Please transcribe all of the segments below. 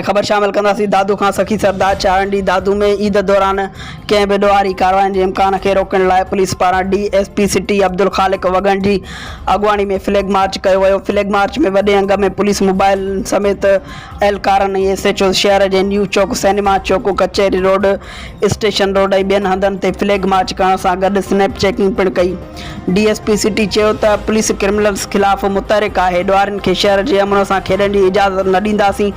ख़बर शामिल कंदासीं दादू खां सखी सरदार चारंडी दादू में ईद दौरान कंहिं बि ॾोहारी कार्रवाइनि जे इम्कान खे रोकण लाइ पुलिस पारां DSP सिटी अब्दुल ख़ालिक वगन जी अॻुवाणी में फ्लैग मार्च कयो वियो। फ्लैग मार्च में वॾे अंग में पुलिस मोबाइल समेत एहलकारनि ऐं SHO शहर जे न्यू चौक सिनेमा चौक कचहरी रोड स्टेशन रोड ऐं ॿियनि हंधनि ते फ्लैग मार्च करण सां गॾु स्नैप चेकिंग पिणु कई। DSP सिटी चयो त पुलिस क्रिमिनल्स ख़िलाफ़ मुतहरिक आहे। ॾोहारियुनि खे शहर जे अमन सां खेॾण जी इजाज़त न ॾींदासीं।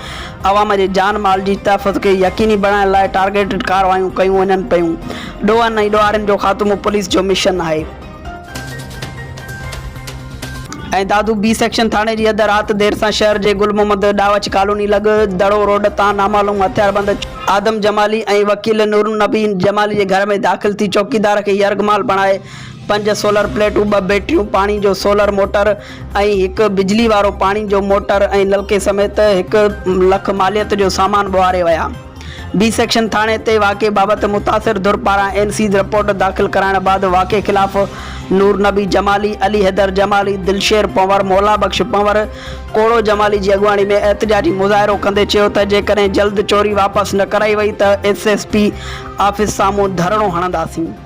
आवाम जे जान माल जी तहफ़्फ़ुज़ खे यकीनी बणाइण लाइ टारगेटेड कार्रवाइयूं कयूं वञनि पियूं। ॾोहनि ऐं ॾोहारियुनि जो ख़ात्मो पुलिस जो मिशन आहे। ऐं दादू B सेक्शन थाणे जी अधु राति देर सां शहर जे गुल मोहम्मद डावच कॉलोनी लॻ दड़ो रोड तां नामालूम हथियारबंद आदम जमाली ऐं वकील नूर नबी जमाली जे घर में दाख़िल थी चौकीदार खे यरगमाल बणाए 5 सोलर प्लेटूं, 2 बैटरियूं, पाणी जो सोलर मोटर ऐं 1 बिजली वारो पाणी जो मोटर ऐं नलके समेत 1 लख मालियत जो सामान ॿुहारे विया। B सेक्शन थाणे ते वाक़े बाबति मुतासिर धुर पारां NC रिपोर्ट दाख़िल कराइण बैदि वाक़े ख़िलाफ़ नूर नबी जमाली, अली हैदर जमाली, दिलशेर पंवर, मौला बख्श पंवर, कोड़ो जमाली जी अॻुवाणी में एहतजाजी मुज़ाहिरो कंदे चयो त जेकॾहिं जल्द चोरी वापसि न कराई वई त SSP ऑफिस साम्हूं धरणो हणंदासीं।